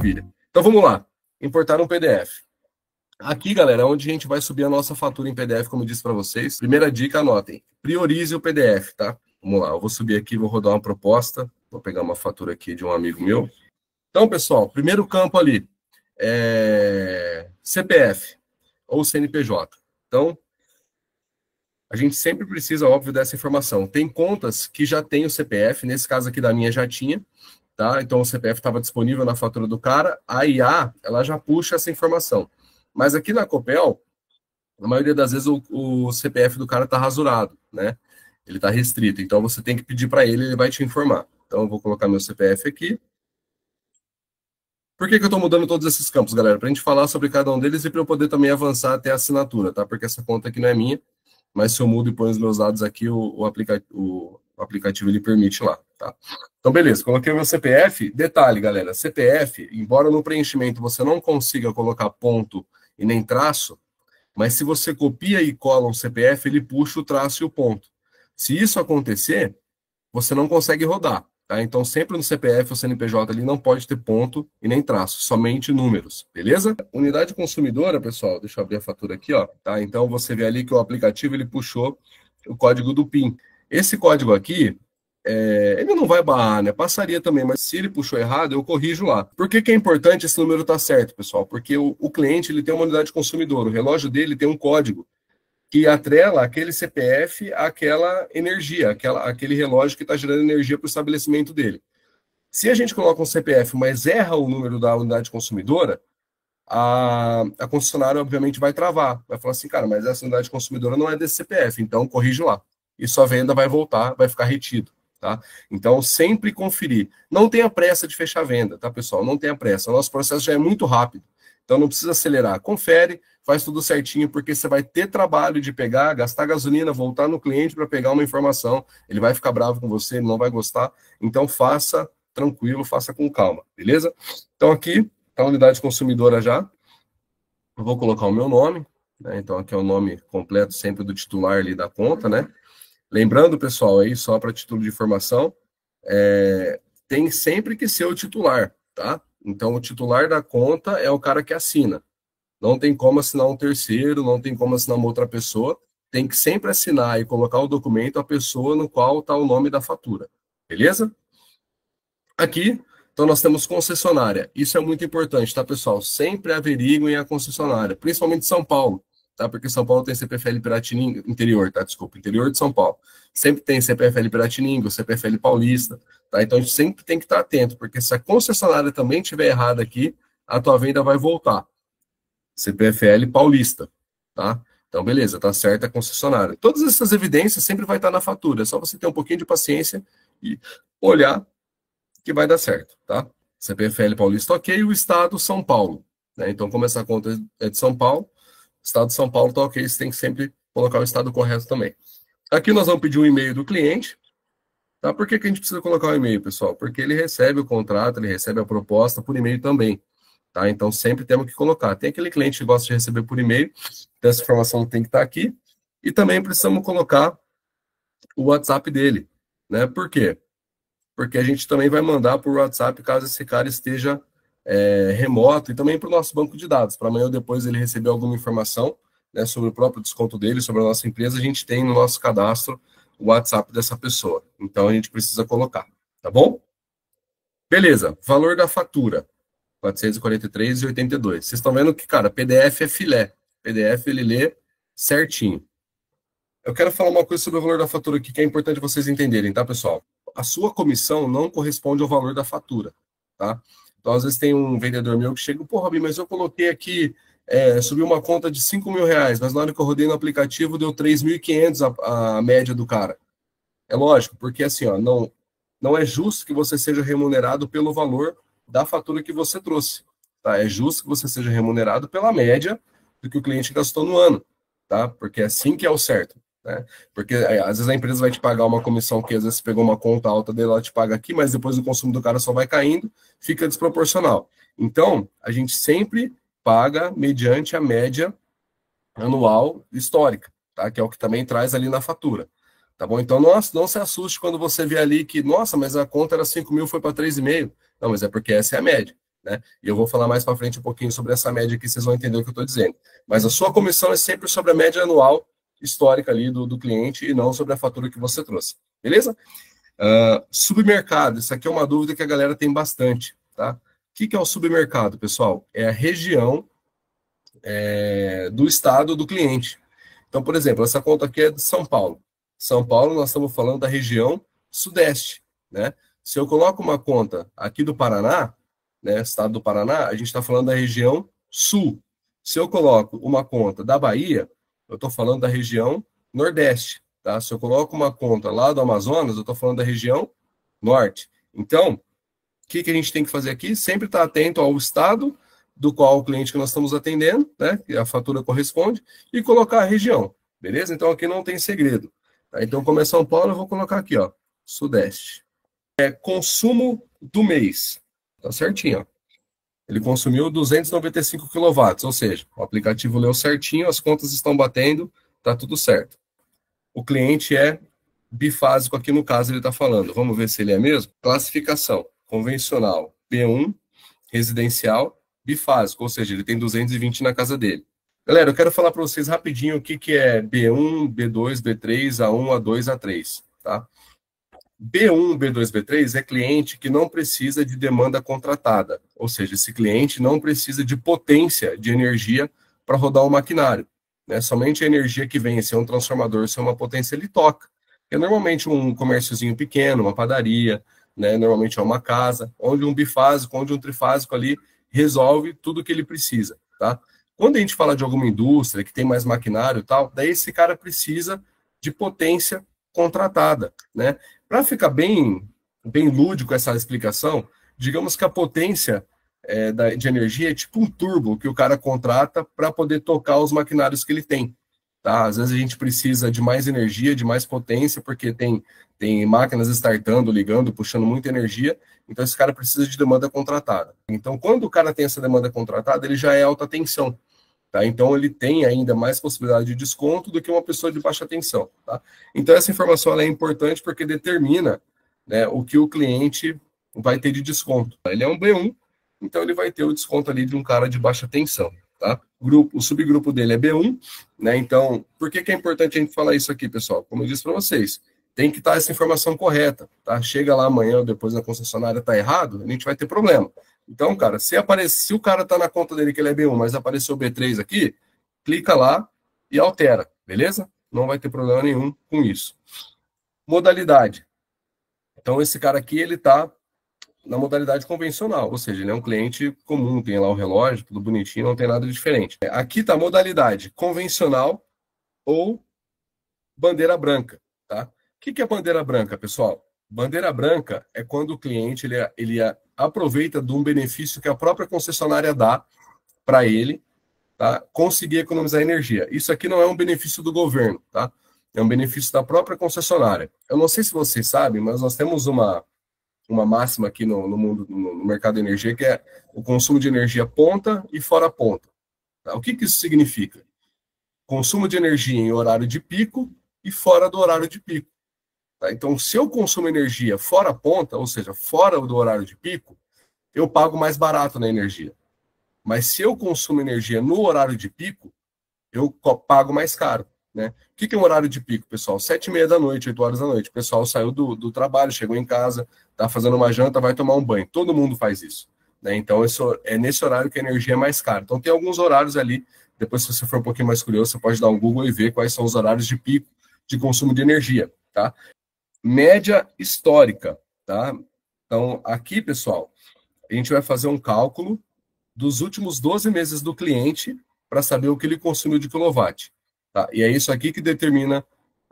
Maravilha. Então vamos lá. Importar um PDF. Aqui, galera, é onde a gente vai subir a nossa fatura em PDF, como eu disse para vocês. Primeira dica, anotem. Priorize o PDF, tá? Vamos lá, eu vou subir aqui, vou rodar uma proposta. Vou pegar uma fatura aqui de um amigo meu. Então, pessoal, primeiro campo ali é CPF ou CNPJ. Então, a gente sempre precisa, óbvio, dessa informação. Tem contas que já tem o CPF, nesse caso aqui da minha já tinha, tá? Então, o CPF estava disponível na fatura do cara, a IA, ela já puxa essa informação. Mas aqui na Copel, na maioria das vezes o CPF do cara está rasurado, né? Ele está restrito, então você tem que pedir para ele, ele vai te informar. Então, eu vou colocar meu CPF aqui. Por que eu estou mudando todos esses campos, galera? Para a gente falar sobre cada um deles e para eu poder também avançar até a assinatura, tá? Porque essa conta aqui não é minha, mas se eu mudo e ponho os meus dados aqui, o aplicativo ele permite lá, tá? Então, beleza, coloquei o meu CPF. Detalhe, galera, CPF, embora no preenchimento você não consiga colocar ponto e nem traço, mas se você copia e cola um CPF, ele puxa o traço e o ponto. Se isso acontecer, você não consegue rodar. Tá? Então, sempre no CPF ou CNPJ ali não pode ter ponto e nem traço, somente números, beleza? Unidade consumidora, pessoal, deixa eu abrir a fatura aqui, ó. Tá? Então, você vê ali que o aplicativo ele puxou o código do PIN. Esse código aqui, ele não vai barrar, né? Passaria também, mas se ele puxou errado, eu corrijo lá. Por que que é importante esse número estar certo, pessoal? Porque o cliente ele tem uma unidade consumidora, o relógio dele tem um código que atrela aquele CPF àquela energia, aquele relógio que está gerando energia para o estabelecimento dele. Se a gente coloca um CPF, mas erra o número da unidade consumidora, a concessionária, obviamente, vai travar. Vai falar assim, cara, mas essa unidade consumidora não é desse CPF, então corrige lá. E sua venda vai voltar, vai ficar retido. Tá? Então, sempre conferir. Não tenha pressa de fechar a venda, tá, pessoal? Não tenha pressa. O nosso processo já é muito rápido. Então, não precisa acelerar. Confere, faz tudo certinho, porque você vai ter trabalho de pegar, gastar gasolina, voltar no cliente para pegar uma informação. Ele vai ficar bravo com você, ele não vai gostar. Então, faça tranquilo, faça com calma, beleza? Então, aqui está a unidade consumidora já. Eu vou colocar o meu nome, né? Então, aqui é o nome completo sempre do titular ali da conta, né? Lembrando, pessoal, aí só para título de informação, tem sempre que ser o titular, tá? Então, o titular da conta é o cara que assina. Não tem como assinar um terceiro, não tem como assinar uma outra pessoa. Tem que sempre assinar e colocar o documento a pessoa no qual está o nome da fatura. Beleza? Aqui, então, nós temos concessionária. Isso é muito importante, tá, pessoal? Sempre averiguem a concessionária, principalmente São Paulo. Tá? Porque São Paulo tem CPFL Piratininga, interior, tá? Desculpa, interior de São Paulo. Sempre tem CPFL Piratininga, CPFL Paulista, tá? Então a gente sempre tem que estar atento, porque se a concessionária também estiver errada aqui, a tua venda vai voltar. CPFL Paulista, tá? Então, beleza, tá certa a concessionária. Todas essas evidências sempre vai estar na fatura, é só você ter um pouquinho de paciência e olhar que vai dar certo, tá? CPFL Paulista, ok, o estado São Paulo, né? Então, como essa conta é de São Paulo, Estado de São Paulo tá ok, você tem que sempre colocar o estado correto também. Aqui nós vamos pedir um e-mail do cliente, tá? Por que que a gente precisa colocar o e-mail, pessoal? Porque ele recebe o contrato, ele recebe a proposta por e-mail também, tá? Então sempre temos que colocar. Tem aquele cliente que gosta de receber por e-mail, então essa informação tem que estar aqui. E também precisamos colocar o WhatsApp dele, né? Por quê? Porque a gente também vai mandar por WhatsApp caso esse cara esteja remoto, e também para o nosso banco de dados, para amanhã ou depois ele receber alguma informação, né, sobre o próprio desconto dele, sobre a nossa empresa, a gente tem no nosso cadastro o WhatsApp dessa pessoa. Então a gente precisa colocar, tá bom? Beleza, valor da fatura, R$ 443,82. Vocês estão vendo que, cara, PDF é filé. PDF ele lê certinho. Eu quero falar uma coisa sobre o valor da fatura aqui que é importante vocês entenderem, tá, pessoal? A sua comissão não corresponde ao valor da fatura, tá? Então, às vezes tem um vendedor meu que chega, pô, Robi, mas eu coloquei aqui, subiu uma conta de R$ 5.000, mas na hora que eu rodei no aplicativo deu 3.500 a média do cara. É lógico, porque assim, ó, não é justo que você seja remunerado pelo valor da fatura que você trouxe, tá? É justo que você seja remunerado pela média do que o cliente gastou no ano, tá? Porque é assim que é o certo. Né? Porque às vezes a empresa vai te pagar uma comissão que às vezes você pegou uma conta alta dele, ela te paga aqui, mas depois o consumo do cara só vai caindo, fica desproporcional. Então, a gente sempre paga mediante a média anual histórica, tá? Que é o que também traz ali na fatura. Tá bom? Então, não se assuste quando você vê ali que, nossa, mas a conta era 5.000, foi para 3,5. Não, mas é porque essa é a média. né? E eu vou falar mais para frente um pouquinho sobre essa média aqui, vocês vão entender o que eu estou dizendo. Mas a sua comissão é sempre sobre a média anual histórica ali do cliente e não sobre a fatura que você trouxe, beleza? Submercado, isso aqui é uma dúvida que a galera tem bastante, tá? O que é o submercado, pessoal? É a região do estado do cliente. Então, por exemplo, essa conta aqui é de São Paulo. São Paulo, nós estamos falando da região sudeste, né? Se eu coloco uma conta aqui do Paraná, né, estado do Paraná, a gente está falando da região sul. Se eu coloco uma conta da Bahia, eu estou falando da região nordeste, tá? Se eu coloco uma conta lá do Amazonas, eu estou falando da região norte. Então, o que a gente tem que fazer aqui? Sempre estar atento ao estado do qual o cliente que nós estamos atendendo, né, que a fatura corresponde, e colocar a região, beleza? Então, aqui não tem segredo. Tá? Então, como é São Paulo, eu vou colocar aqui, ó, Sudeste. Consumo do mês, tá certinho, ó. Ele consumiu 295 kW, ou seja, o aplicativo leu certinho, as contas estão batendo, tá tudo certo. O cliente é bifásico aqui no caso ele está falando. Vamos ver se ele é mesmo? Classificação, convencional, B1, residencial, bifásico, ou seja, ele tem 220 na casa dele. Galera, eu quero falar para vocês rapidinho o que é B1, B2, B3, A1, A2, A3, tá? B1, B2, B3 é cliente que não precisa de demanda contratada, ou seja, esse cliente não precisa de potência de energia para rodar o maquinário, né? Somente a energia que vem, se é um transformador, se é uma potência, ele toca. É normalmente um comérciozinho pequeno, uma padaria, né? Normalmente é uma casa, onde um bifásico, onde um trifásico ali resolve tudo o que ele precisa, tá? Quando a gente fala de alguma indústria que tem mais maquinário e tal, daí esse cara precisa de potência contratada, né? Para ficar bem lúdico essa explicação, digamos que a potência de energia é tipo um turbo que o cara contrata para poder tocar os maquinários que ele tem. Tá? Às vezes a gente precisa de mais energia, de mais potência, porque tem máquinas startando, ligando, puxando muita energia, então esse cara precisa de demanda contratada. Então, quando o cara tem essa demanda contratada, ele já é alta tensão. Tá? Então, ele tem ainda mais possibilidade de desconto do que uma pessoa de baixa tensão. Tá? Então, essa informação ela é importante porque determina, né, o que o cliente vai ter de desconto. Ele é um B1, então ele vai ter o desconto ali de um cara de baixa tensão. Tá? O subgrupo dele é B1, né? Então, por que é importante a gente falar isso aqui, pessoal? Como eu disse para vocês, tem que estar essa informação correta. Tá? Chega lá amanhã ou depois na concessionária está errado, a gente vai ter problema. Então, cara, se o cara tá na conta dele que ele é B1, mas apareceu B3 aqui, clica lá e altera, beleza? Não vai ter problema nenhum com isso. Modalidade. Então, esse cara aqui, ele tá na modalidade convencional, ou seja, ele é um cliente comum, tem lá o relógio, tudo bonitinho, não tem nada de diferente. Aqui tá a modalidade convencional ou bandeira branca, tá? O que é bandeira branca, pessoal? Bandeira branca é quando o cliente ele aproveita de um benefício que a própria concessionária dá para ele, tá? Conseguir economizar energia. Isso aqui não é um benefício do governo, tá? É um benefício da própria concessionária. Eu não sei se vocês sabem, mas nós temos uma máxima aqui no mundo, no mercado de energia, que é o consumo de energia ponta e fora ponta. Tá? O que isso significa? Consumo de energia em horário de pico e fora do horário de pico. Tá? Então, se eu consumo energia fora a ponta, ou seja, fora do horário de pico, eu pago mais barato na energia. Mas se eu consumo energia no horário de pico, eu pago mais caro. Né? O que é um horário de pico, pessoal? 7h30 da noite, 8 horas da noite. O pessoal saiu do trabalho, chegou em casa, está fazendo uma janta, vai tomar um banho. Todo mundo faz isso. Né? Então, é nesse horário que a energia é mais cara. Então, tem alguns horários ali. Depois, se você for um pouquinho mais curioso, você pode dar um Google e ver quais são os horários de pico de consumo de energia. Tá? Média histórica, tá? Então, aqui, pessoal, a gente vai fazer um cálculo dos últimos 12 meses do cliente para saber o que ele consumiu de quilowatt, tá? E é isso aqui que determina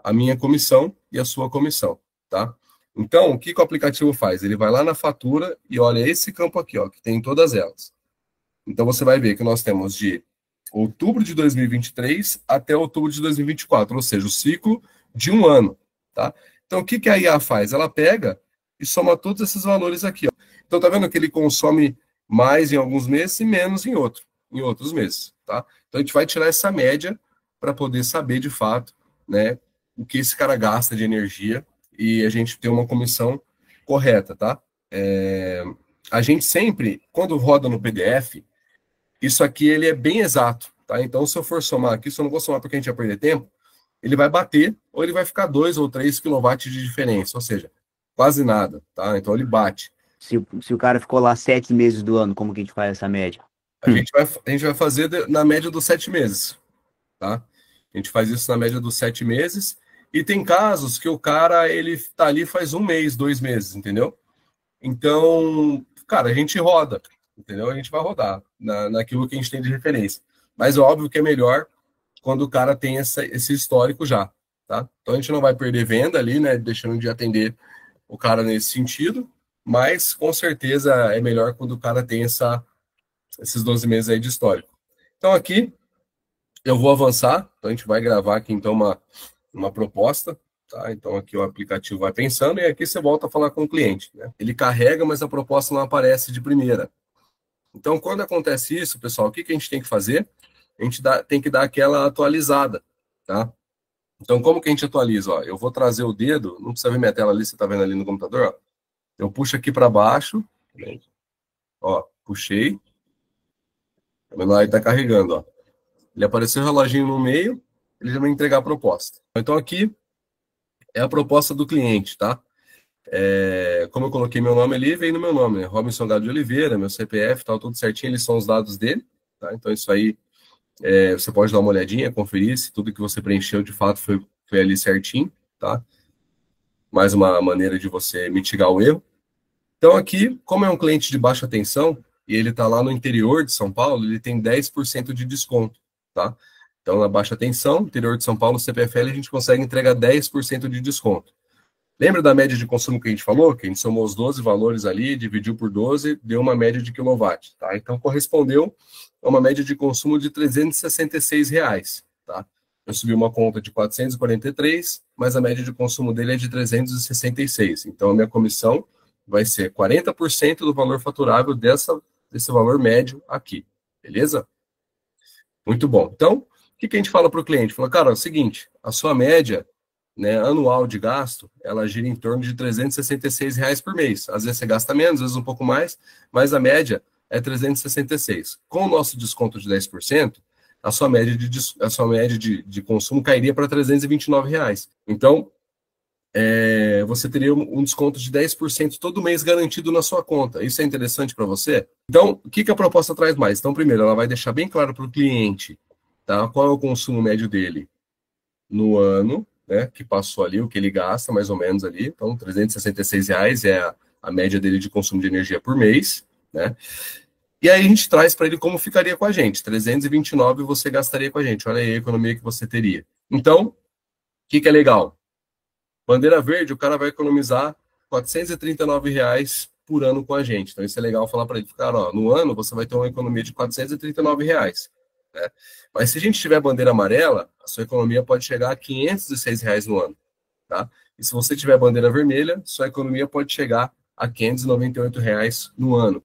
a minha comissão e a sua comissão, tá? Então, o que o aplicativo faz? Ele vai lá na fatura e olha esse campo aqui, ó, que tem todas elas. Então, você vai ver que nós temos de outubro de 2023 até outubro de 2024, ou seja, o ciclo de um ano, tá? Então, o que a IA faz? Ela pega e soma todos esses valores aqui, ó. Então, tá vendo que ele consome mais em alguns meses e menos em outros meses, tá? Então, a gente vai tirar essa média para poder saber, de fato, né, o que esse cara gasta de energia e a gente ter uma comissão correta, tá? a gente sempre, quando roda no PDF, isso aqui ele é bem exato, tá? Então, se eu for somar aqui, se eu não vou somar porque a gente vai perder tempo, ele vai bater ou ele vai ficar 2 ou 3 quilowatts de diferença, ou seja, quase nada, tá? Então, ele bate. Se o cara ficou lá 7 meses do ano, como que a gente faz essa média? A gente vai fazer na média dos 7 meses, tá? A gente faz isso na média dos 7 meses. E tem casos que o cara, ele tá ali faz 1 mês, 2 meses, entendeu? Então, cara, a gente roda, entendeu? A gente vai rodar naquilo que a gente tem de referência. Mas é óbvio que é melhor quando o cara tem esse histórico já, tá? Então a gente não vai perder venda ali, né? Deixando de atender o cara nesse sentido, mas com certeza é melhor quando o cara tem esses 12 meses aí de histórico. Então aqui eu vou avançar, então a gente vai gravar aqui então uma proposta, tá? Então aqui o aplicativo vai pensando e aqui você volta a falar com o cliente, né? Ele carrega, mas a proposta não aparece de primeira. Então quando acontece isso, pessoal, o que a gente tem que fazer? A gente tem que dar aquela atualizada, tá? Então como que a gente atualiza? Ó, eu vou trazer o dedo, não precisa ver minha tela ali, você tá vendo ali no computador, ó. Eu puxo aqui para baixo, ó, puxei, tá vendo lá? Ele tá carregando, ó. Ele apareceu o reloginho no meio, ele já vai entregar a proposta. Então aqui é a proposta do cliente, tá? Como eu coloquei meu nome ali, veio no meu nome, né? Robinson Gado de Oliveira, meu CPF, tal, tudo certinho, eles são os dados dele, tá? Então isso aí você pode dar uma olhadinha, conferir se tudo que você preencheu de fato foi ali certinho, tá? Mais uma maneira de você mitigar o erro. Então aqui, como é um cliente de baixa tensão e ele está lá no interior de São Paulo, ele tem 10% de desconto, tá? Então na baixa tensão, interior de São Paulo, CPFL, a gente consegue entregar 10% de desconto. Lembra da média de consumo que a gente falou? Que a gente somou os 12 valores ali, dividiu por 12, deu uma média de quilowatt, tá? Então correspondeu a uma média de consumo de R$ 366, tá? Eu subi uma conta de 443, mas a média de consumo dele é de 366. Então a minha comissão vai ser 40% do valor faturável desse valor médio aqui, beleza? Muito bom. Então, o que a gente fala para o cliente? Fala, cara, é o seguinte, a sua média, né, anual de gasto, ela gira em torno de R$ 366 por mês. Às vezes você gasta menos, às vezes um pouco mais, mas a média é 366. Com o nosso desconto de 10%, a sua média de consumo cairia para R$ 329. Então, você teria um desconto de 10% todo mês garantido na sua conta. Isso é interessante para você? Então, o que a proposta traz mais? Então, primeiro, ela vai deixar bem claro para o cliente, tá, qual é o consumo médio dele no ano, né, que passou ali, o que ele gasta, mais ou menos ali. Então, R$ 366 é a média dele de consumo de energia por mês, né? E aí a gente traz para ele como ficaria com a gente. 329 você gastaria com a gente. Olha aí a economia que você teria. Então, o que é legal? Bandeira verde, o cara vai economizar R$ 439 por ano com a gente. Então, isso é legal falar para ele. Cara, ó, no ano você vai ter uma economia de R$ 439. Né? Mas se a gente tiver bandeira amarela, a sua economia pode chegar a R$ 506 no ano. Tá? E se você tiver bandeira vermelha, sua economia pode chegar a R$ 598 no ano.